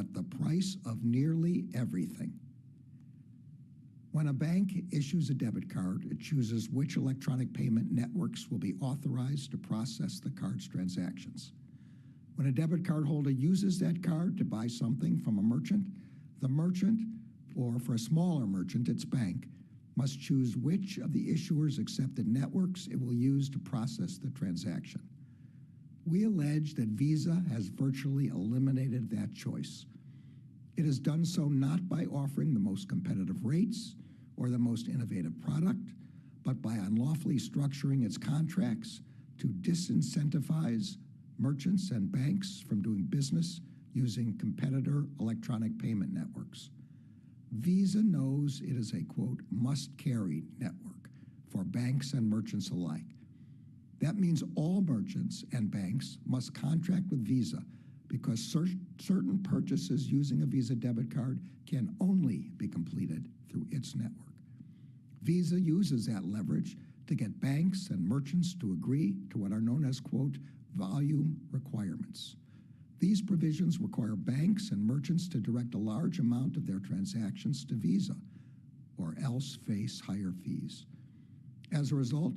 but the price of nearly everything. When a bank issues a debit card, it chooses which electronic payment networks will be authorized to process the card's transactions. When a debit card holder uses that card to buy something from a merchant, the merchant, or for a smaller merchant, its bank, must choose which of the issuer's accepted networks it will use to process the transaction. We allege that Visa has virtually eliminated that choice. It has done so not by offering the most competitive rates or the most innovative product, but by unlawfully structuring its contracts to disincentivize merchants and banks from doing business using competitor electronic payment networks. Visa knows it is a, quote, must-carry network for banks and merchants alike. That means all merchants and banks must contract with Visa because certain purchases using a Visa debit card can only be completed through its network. Visa uses that leverage to get banks and merchants to agree to what are known as, quote, volume requirements. These provisions require banks and merchants to direct a large amount of their transactions to Visa, or else face higher fees. As a result,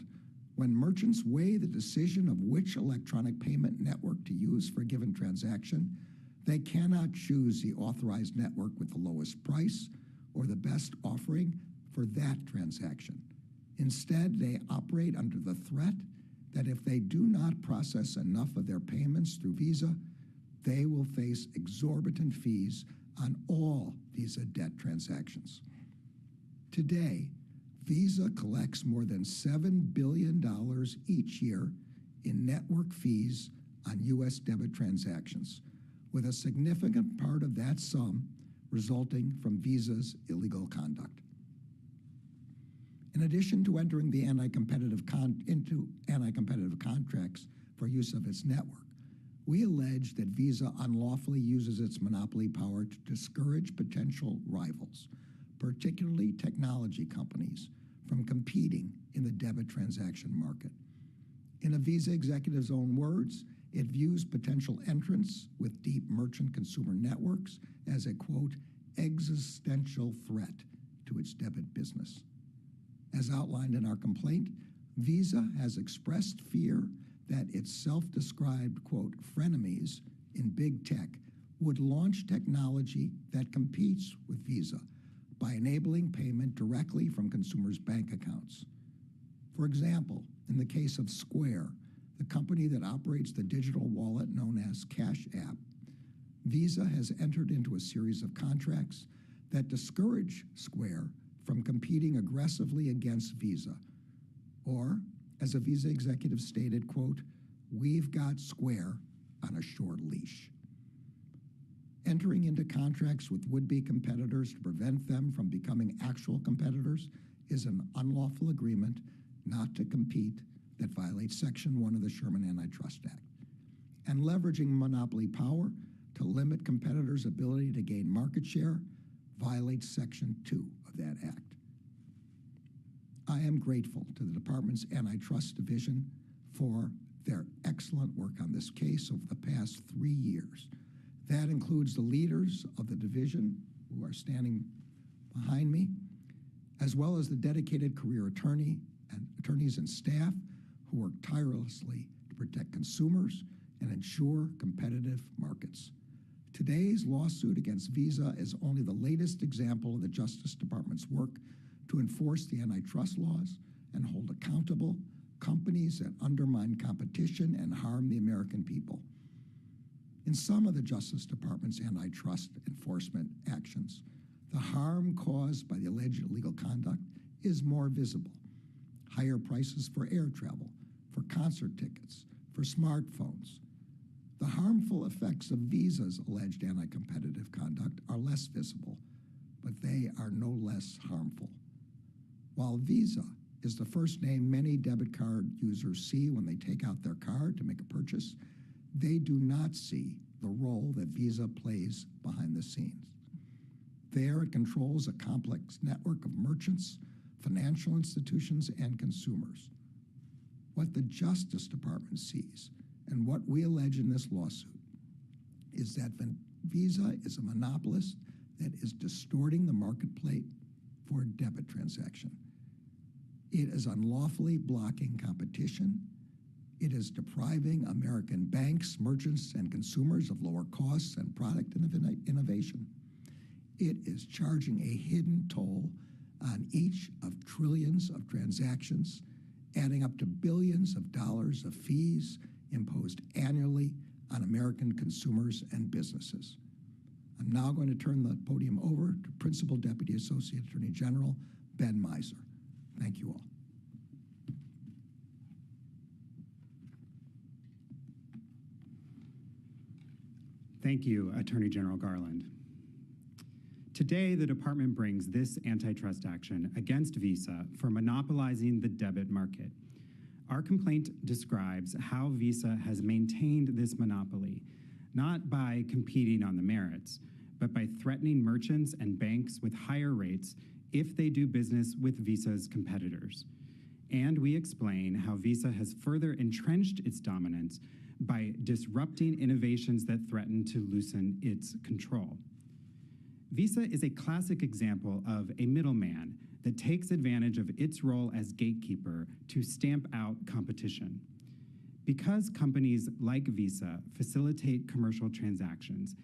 when merchants weigh the decision of which electronic payment network to use for a given transaction, they cannot choose the authorized network with the lowest price or the best offering for that transaction. Instead, they operate under the threat that if they do not process enough of their payments through Visa, they will face exorbitant fees on all Visa debt transactions. Today, Visa collects more than $7 billion each year in network fees on U.S. debit transactions, with a significant part of that sum resulting from Visa's illegal conduct. In addition to entering the into anti-competitive contracts for use of its network, we allege that Visa unlawfully uses its monopoly power to discourage potential rivals, particularly technology companies, from competing in the debit transaction market. In a Visa executive's own words, it views potential entrants with deep merchant consumer networks as a, quote, existential threat to its debit business. As outlined in our complaint, Visa has expressed fear that its self-described, quote, frenemies in big tech would launch technology that competes with Visa by enabling payment directly from consumers' bank accounts. For example, in the case of Square, the company that operates the digital wallet known as Cash App, Visa has entered into a series of contracts that discourage Square from competing aggressively against Visa. Or, as a Visa executive stated, quote, we've got Square on a short leash. Entering into contracts with would-be competitors to prevent them from becoming actual competitors is an unlawful agreement not to compete that violates Section 1 of the Sherman Antitrust Act. And leveraging monopoly power to limit competitors' ability to gain market share violates Section 2 of that act. I am grateful to the Department's Antitrust Division for their excellent work on this case over the past 3 years. That includes the leaders of the division who are standing behind me, as well as the dedicated career attorneys and staff who work tirelessly to protect consumers and ensure competitive markets. Today's lawsuit against Visa is only the latest example of the Justice Department's work to enforce the antitrust laws and hold accountable companies that undermine competition and harm the American people. In some of the Justice Department's antitrust enforcement actions, the harm caused by the alleged illegal conduct is more visible. Higher prices for air travel, for concert tickets, for smartphones. The harmful effects of Visa's alleged anti-competitive conduct are less visible, but they are no less harmful. While Visa is the first name many debit card users see when they take out their card to make a purchase, they do not see the role that Visa plays behind the scenes. There, it controls a complex network of merchants, financial institutions, and consumers. What the Justice Department sees, and what we allege in this lawsuit, is that Visa is a monopolist that is distorting the marketplace for debit transaction. It is unlawfully blocking competition. It is depriving American banks, merchants, and consumers of lower costs and product innovation. It is charging a hidden toll on each of trillions of transactions, adding up to billions of dollars of fees imposed annually on American consumers and businesses. I'm now going to turn the podium over to Principal Deputy Associate Attorney General Ben Miser. Thank you all. Thank you, Attorney General Garland. Today, the department brings this antitrust action against Visa for monopolizing the debit market. Our complaint describes how Visa has maintained this monopoly, not by competing on the merits, but by threatening merchants and banks with higher rates if they do business with Visa's competitors. And we explain how Visa has further entrenched its dominance by disrupting innovations that threaten to loosen its control. Visa is a classic example of a middleman that takes advantage of its role as gatekeeper to stamp out competition. Because companies like Visa facilitate commercial transactions,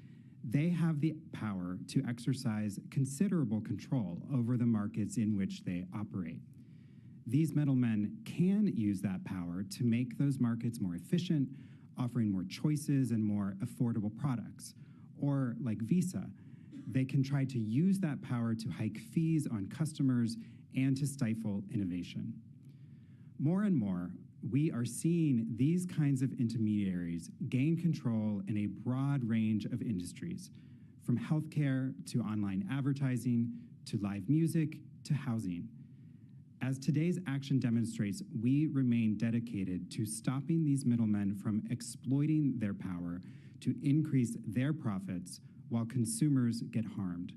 they have the power to exercise considerable control over the markets in which they operate. These middlemen can use that power to make those markets more efficient, offering more choices and more affordable products. Or, like Visa, they can try to use that power to hike fees on customers and to stifle innovation. More and more, we are seeing these kinds of intermediaries gain control in a broad range of industries, from healthcare to online advertising to live music to housing. As today's action demonstrates, we remain dedicated to stopping these middlemen from exploiting their power to increase their profits while consumers get harmed.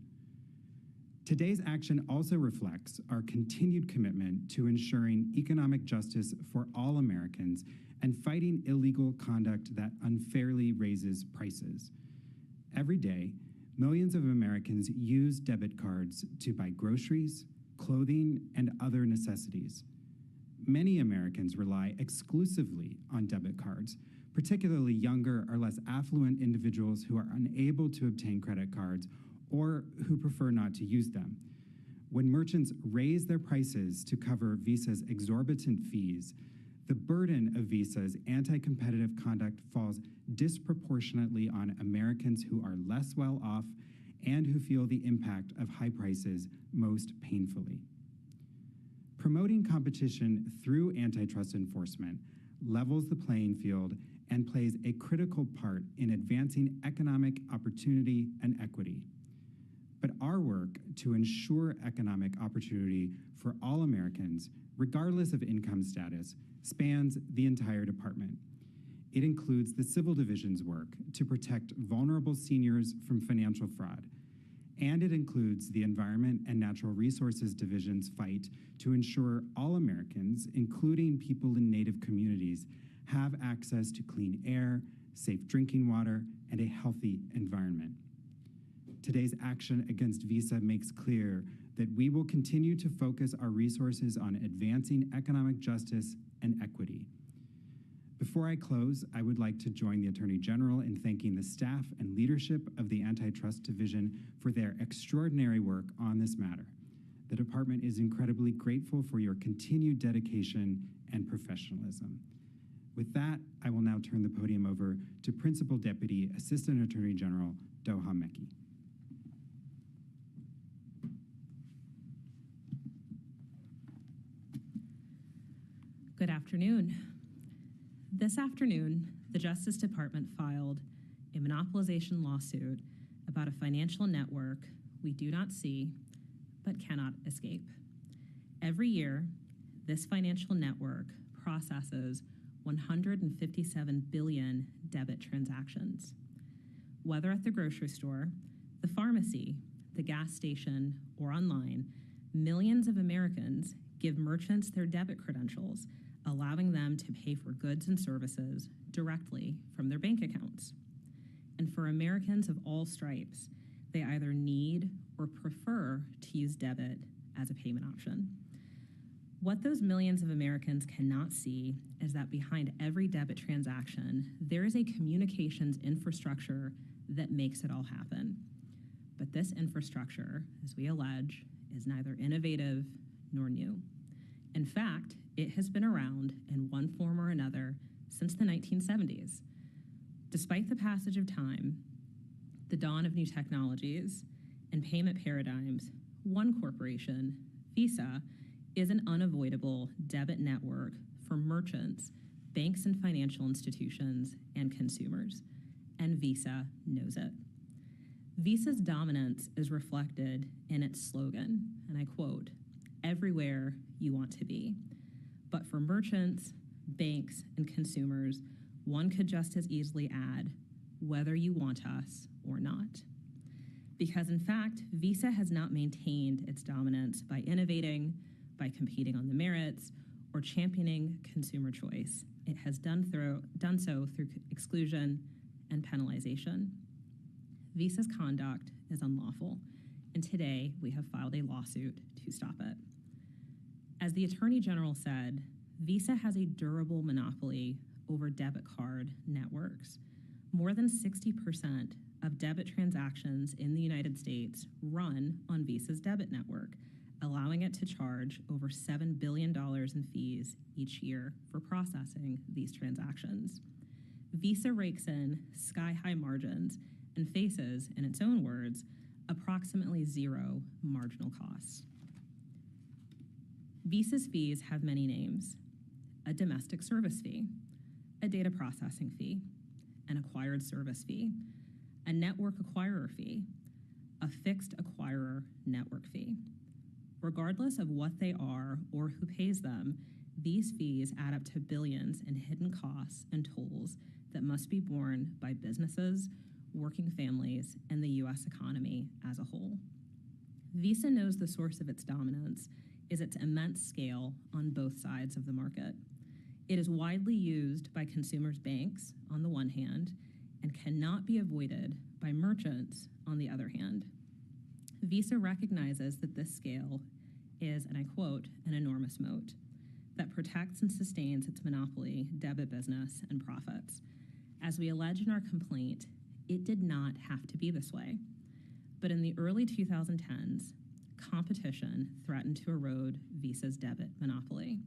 Today's action also reflects our continued commitment to ensuring economic justice for all Americans and fighting illegal conduct that unfairly raises prices. Every day, millions of Americans use debit cards to buy groceries, clothing, and other necessities. Many Americans rely exclusively on debit cards, particularly younger or less affluent individuals who are unable to obtain credit cards or who prefer not to use them. When merchants raise their prices to cover Visa's exorbitant fees, the burden of Visa's anti-competitive conduct falls disproportionately on Americans who are less well off and who feel the impact of high prices most painfully. Promoting competition through antitrust enforcement levels the playing field and plays a critical part in advancing economic opportunity and equity. But our work to ensure economic opportunity for all Americans, regardless of income status, spans the entire department. It includes the Civil Division's work to protect vulnerable seniors from financial fraud. And it includes the Environment and Natural Resources Division's fight to ensure all Americans, including people in Native communities, have access to clean air, safe drinking water, and a healthy environment. Today's action against Visa makes clear that we will continue to focus our resources on advancing economic justice and equity. Before I close, I would like to join the Attorney General in thanking the staff and leadership of the Antitrust Division for their extraordinary work on this matter. The department is incredibly grateful for your continued dedication and professionalism. With that, I will now turn the podium over to Principal Deputy Assistant Attorney General Doha Meki. Good afternoon. This afternoon, the Justice Department filed a monopolization lawsuit about a financial network we do not see but cannot escape. Every year, this financial network processes 157 billion debit transactions. Whether at the grocery store, the pharmacy, the gas station, or online, millions of Americans give merchants their debit credentials, allowing them to pay for goods and services directly from their bank accounts. and for Americans of all stripes, they either need or prefer to use debit as a payment option. What those millions of Americans cannot see is that behind every debit transaction, there is a communications infrastructure that makes it all happen. But this infrastructure, as we allege, is neither innovative nor new. In fact, it has been around in one form or another since the 1970s. Despite the passage of time, the dawn of new technologies, and payment paradigms, one corporation, Visa, is an unavoidable debit network for merchants, banks and financial institutions, and consumers. And Visa knows it. Visa's dominance is reflected in its slogan, and I quote, "Everywhere you want to be." But for merchants, banks, and consumers, one could just as easily add, "whether you want us or not." Because in fact, Visa has not maintained its dominance by innovating, by competing on the merits, or championing consumer choice. It has done so through exclusion and penalization. Visa's conduct is unlawful, and today we have filed a lawsuit to stop it. As the Attorney General said, Visa has a durable monopoly over debit card networks. More than 60% of debit transactions in the United States run on Visa's debit network, allowing it to charge over $7 billion in fees each year for processing these transactions. Visa rakes in sky-high margins and faces, in its own words, approximately zero marginal costs. Visa's fees have many names: a domestic service fee, a data processing fee, an acquired service fee, a network acquirer fee, a fixed acquirer network fee. Regardless of what they are or who pays them, these fees add up to billions in hidden costs and tolls that must be borne by businesses, working families, and the U.S. economy as a whole. Visa knows the source of its dominance is its immense scale on both sides of the market. It is widely used by consumers' banks, on the one hand, and cannot be avoided by merchants, on the other hand. Visa recognizes that this scale is, and I quote, "an enormous moat that protects and sustains its monopoly, debit business, and profits." As we allege in our complaint, it did not have to be this way. But in the early 2010s, competition threatened to erode Visa's debit monopoly.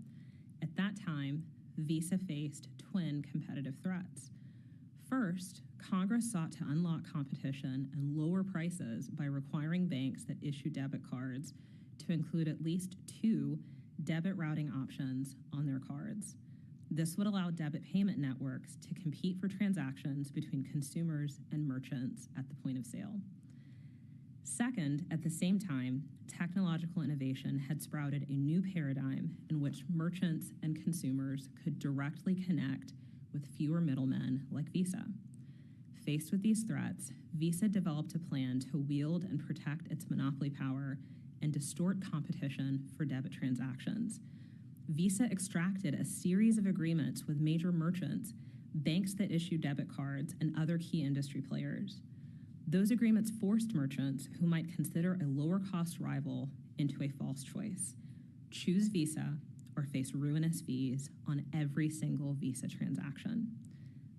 At that time, Visa faced twin competitive threats. First, Congress sought to unlock competition and lower prices by requiring banks that issue debit cards to include at least 2 debit routing options on their cards. This would allow debit payment networks to compete for transactions between consumers and merchants at the point of sale. Second, at the same time, technological innovation had sprouted a new paradigm in which merchants and consumers could directly connect with fewer middlemen like Visa. Faced with these threats, Visa developed a plan to wield and protect its monopoly power and distort competition for debit transactions. Visa extracted a series of agreements with major merchants, banks that issue debit cards, and other key industry players. Those agreements forced merchants who might consider a lower-cost rival into a false choice: choose Visa or face ruinous fees on every single Visa transaction.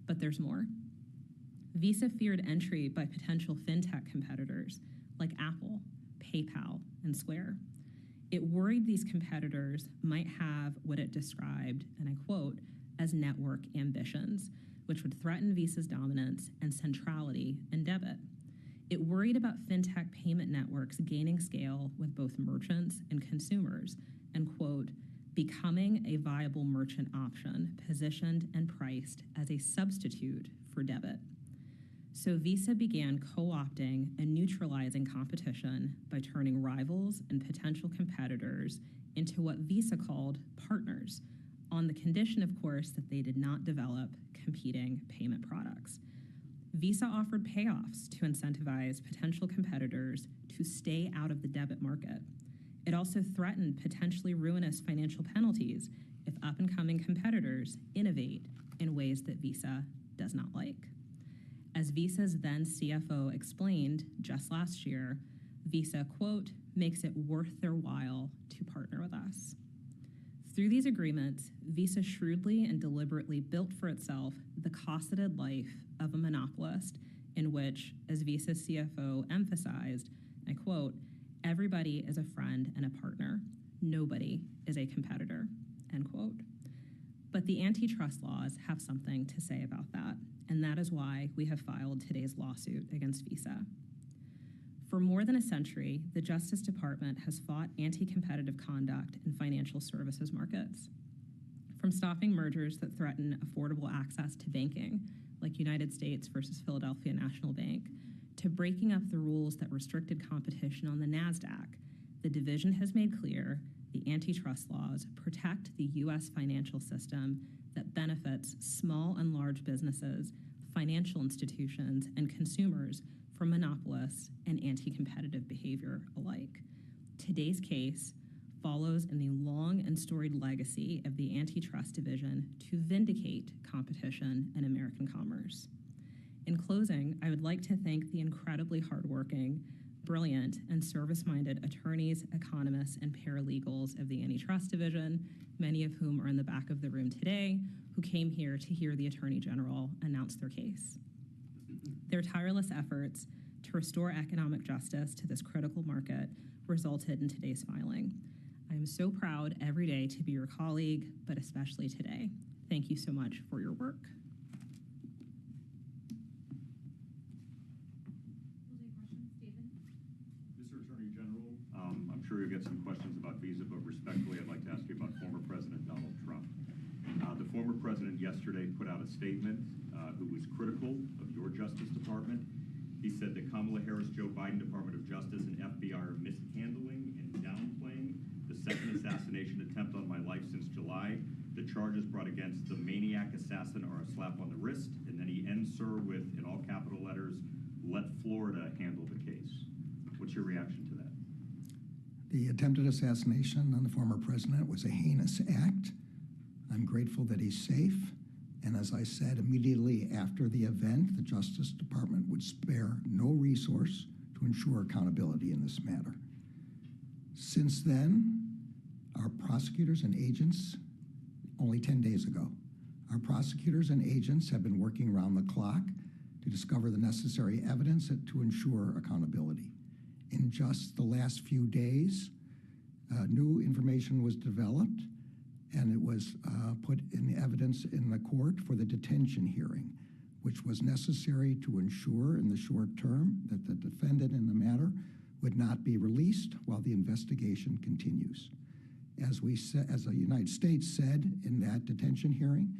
But there's more. Visa feared entry by potential fintech competitors like Apple, PayPal, and Square. It worried these competitors might have what it described, and I quote, as network ambitions, which would threaten Visa's dominance and centrality in debit. It worried about fintech payment networks gaining scale with both merchants and consumers, and quote, becoming a viable merchant option positioned and priced as a substitute for debit. So Visa began co-opting and neutralizing competition by turning rivals and potential competitors into what Visa called partners, on the condition, of course, that they did not develop competing payment products. Visa offered payoffs to incentivize potential competitors to stay out of the debit market. It also threatened potentially ruinous financial penalties if up-and-coming competitors innovate in ways that Visa does not like. As Visa's then CFO explained just last year, Visa, quote, makes it worth their while to partner with us. Through these agreements, Visa shrewdly and deliberately built for itself the cosseted life of a monopolist in which, as Visa's CFO emphasized, I quote, everybody is a friend and a partner. Nobody is a competitor, end quote. But the antitrust laws have something to say about that, and that is why we have filed today's lawsuit against Visa. For more than a century, the Justice Department has fought anti-competitive conduct in financial services markets. From stopping mergers that threaten affordable access to banking, like United States versus Philadelphia National Bank, to breaking up the rules that restricted competition on the NASDAQ, the division has made clear the antitrust laws protect the U.S. financial system that benefits small and large businesses, financial institutions, and consumers from monopolists and anti-competitive behavior alike. Today's case follows in the long and storied legacy of the antitrust division to vindicate competition and American commerce. In closing, I would like to thank the incredibly hardworking, brilliant, and service-minded attorneys, economists, and paralegals of the antitrust division, many of whom are in the back of the room today, who came here to hear the Attorney General announce their case. Their tireless efforts to restore economic justice to this critical market resulted in today's filing. I am so proud every day to be your colleague, but especially today. Thank you so much for your work. Mr. Attorney General, I'm sure you'll get some questions about Visa, but respectfully, I'd like to ask you about former President Donald Trump. The former president yesterday put out a statement who was critical of your Justice Department. He said that Kamala Harris, Joe Biden Department of Justice, and FBI are mishandling and downplaying the second assassination attempt on my life since July. The charges brought against the maniac assassin are a slap on the wrist. And then he ends, sir, with, in all capital letters, let Florida handle the case. What's your reaction to that? The attempted assassination on the former president was a heinous act. I'm grateful that he's safe. And as I said, immediately after the event, the Justice Department would spare no resource to ensure accountability in this matter. Since then, our prosecutors and agents, only 10 days ago, our prosecutors and agents have been working around the clock to discover the necessary evidence to ensure accountability. In just the last few days, new information was developed, and it was put in evidence in the court for the detention hearing, which was necessary to ensure in the short term that the defendant in the matter would not be released while the investigation continues. As the United States said in that detention hearing,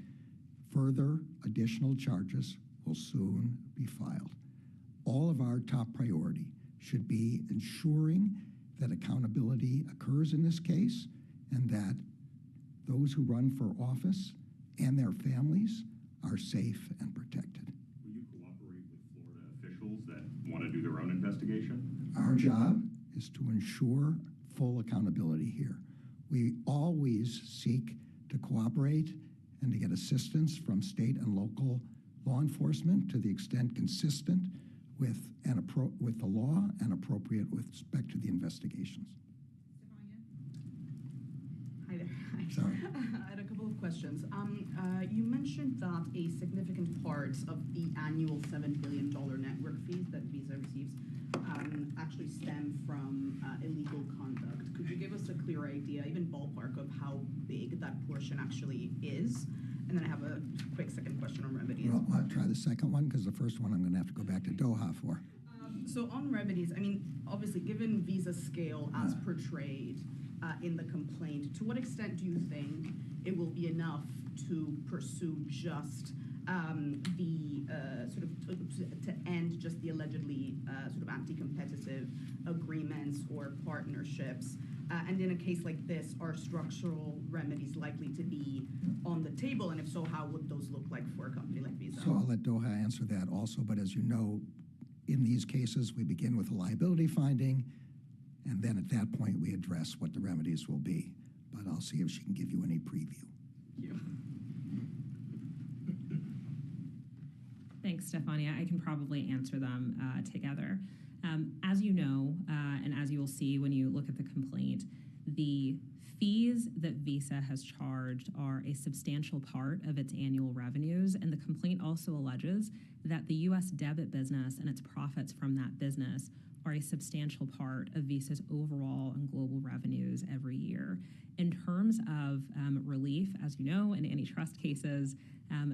further additional charges will soon be filed. All of our top priority should be ensuring that accountability occurs in this case and that those who run for office and their families are safe and protected. Will you cooperate with Florida officials that want to do their own investigation? Our job is to ensure full accountability here. We always seek to cooperate and to get assistance from state and local law enforcement to the extent consistent with the law and appropriate with respect to the investigations. Hi there. Sorry. I had a couple of questions. You mentioned that a significant part of the annual $7 billion network fees that Visa receives actually stem from illegal conduct. Could you give us a clear idea, even ballpark, of how big that portion actually is? And then I have a quick second question on remedies. Well, I'll try the second one because the first one I'm going to have to go back to Doha for. So on remedies, I mean, obviously, given Visa's scale as portrayed in the complaint, to what extent do you think it will be enough to pursue just to end just the allegedly sort of anti-competitive agreements or partnerships? And in a case like this, are structural remedies likely to be on the table? And if so, how would those look like for a company like Visa? So I'll let Doha answer that also. But as you know, in these cases, we begin with a liability finding, and then at that point, we address what the remedies will be. But I'll see if she can give you any preview. Thank you. Thanks, Stefania. I can probably answer them together. As you know, and as you will see when you look at the complaint, the fees that Visa has charged are a substantial part of its annual revenues, and the complaint also alleges that the U.S. debit business and its profits from that business are a substantial part of Visa's overall and global revenues every year. In terms of relief, as you know, in antitrust cases,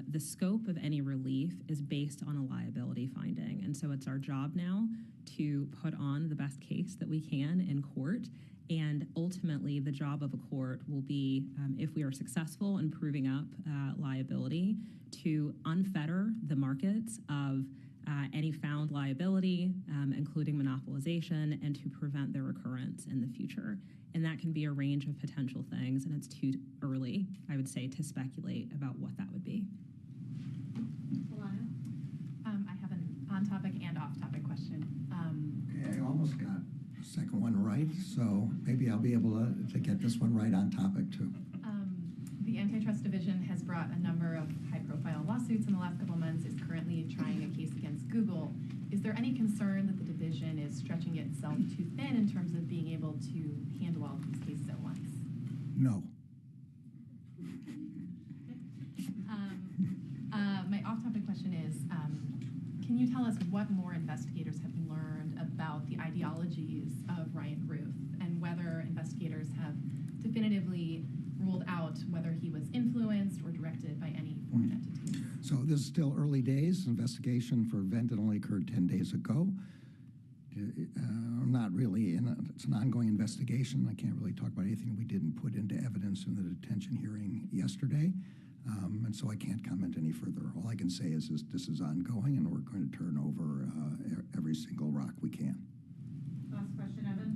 the scope of any relief is based on a liability finding. And so it's our job now to put on the best case that we can in court. And ultimately, the job of a court will be, if we are successful in proving up liability, to unfetter the markets of any found liability, including monopolization, and to prevent their recurrence in the future. And that can be a range of potential things, and it's too early, I would say, to speculate about what that would be. I have an on-topic and off-topic question. Okay, I almost got the second one right, so maybe I'll be able to get this one right on topic too. The Antitrust Division has brought a number of high-profile lawsuits in the last couple of months, is currently trying a case against Google. Is there any concern that the division is stretching itself too thin in terms of being able to handle all of these cases at once? No. My off-topic question is, can you tell us what more investigators have learned about the ideologies of Ryan Ruth and whether investigators have definitively ruled out whether he was influenced or directed by any foreign entities? So this is still early days. Investigation for event that only occurred 10 days ago. Not really, it's an ongoing investigation. I can't really talk about anything we didn't put into evidence in the detention hearing yesterday. And so I can't comment any further. All I can say is this is ongoing, and we're going to turn over every single rock we can. Last question, Evan.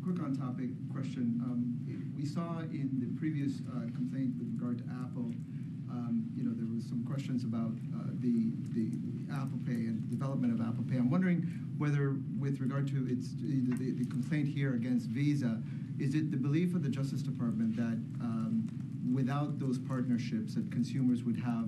Quick on-topic question. We saw in the previous complaint with regard to Apple, there was some questions about the Apple Pay and development of Apple Pay. I'm wondering whether, with regard to the complaint here against Visa, is it the belief of the Justice Department that without those partnerships, that consumers would have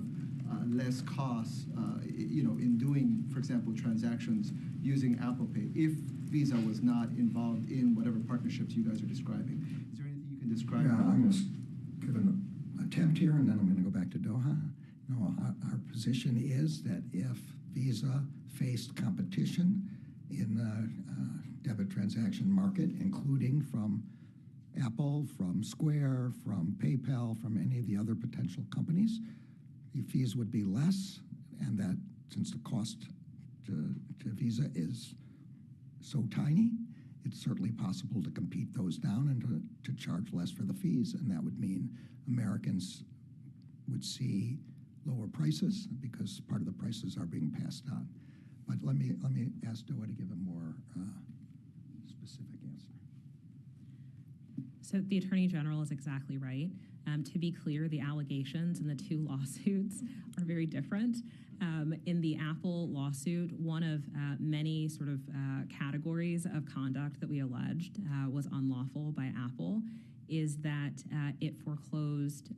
less costs, in doing, for example, transactions using Apple Pay, if Visa was not involved in whatever partnerships you guys are describing? Is there anything you can describe? Yeah, I'm going to give an attempt here, and then I'm going to go back to Doha. No, our position is that if Visa faced competition in the debit transaction market, including from Apple, from Square, from PayPal, from any of the other potential companies, the fees would be less, and that since the cost to Visa is so tiny, it's certainly possible to compete those down and to charge less for the fees, and that would mean Americans would see lower prices because part of the prices are being passed on. But let me ask Doha to give a more specific answer. So the Attorney General is exactly right. To be clear, the allegations in the two lawsuits are very different. In the Apple lawsuit, one of many sort of categories of conduct that we alleged was unlawful by Apple is that it foreclosed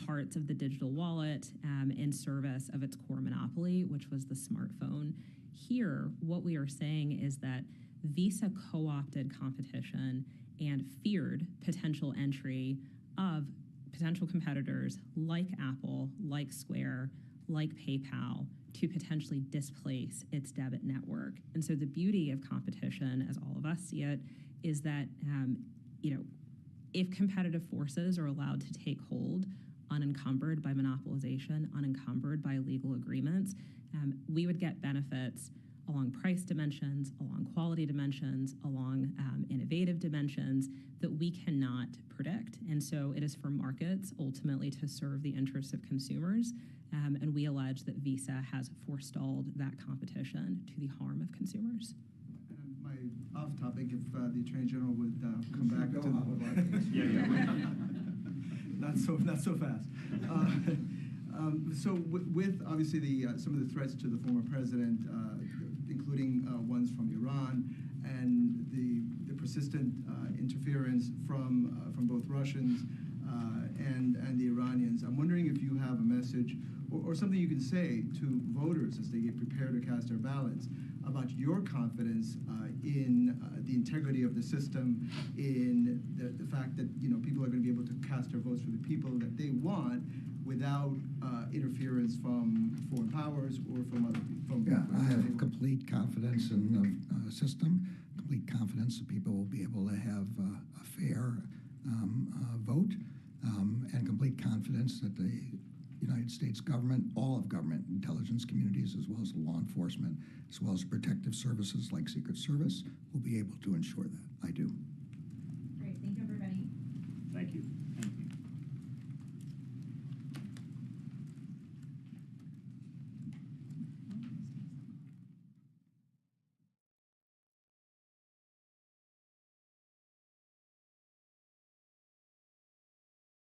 parts of the digital wallet in service of its core monopoly, which was the smartphone. Here, what we are saying is that Visa co-opted competition and feared potential entry of potential competitors like Apple, like Square, like PayPal, to potentially displace its debit network. And so the beauty of competition, as all of us see it, is that if competitive forces are allowed to take hold unencumbered by monopolization, unencumbered by legal agreements, we would get benefits along price dimensions, along quality dimensions, along innovative dimensions that we cannot predict. And so it is for markets ultimately to serve the interests of consumers. And we allege that Visa has forestalled that competition to the harm of consumers. My off-topic, if the Attorney General would come back to not so fast. So with obviously some of the threats to the former president, including ones from Iran, and the persistent interference from both Russians and the Iranians, I'm wondering if you have a message or something you can say to voters as they get prepared to cast their ballots about your confidence in the integrity of the system, in the fact that people are going to be able to cast their votes for the people that they want without interference from foreign powers or from other people. Yeah, I have complete confidence in the system, complete confidence that people will be able to have a fair vote, and complete confidence that the United States government, all of government, intelligence communities, as well as law enforcement, as well as protective services like Secret Service, will be able to ensure that. I do.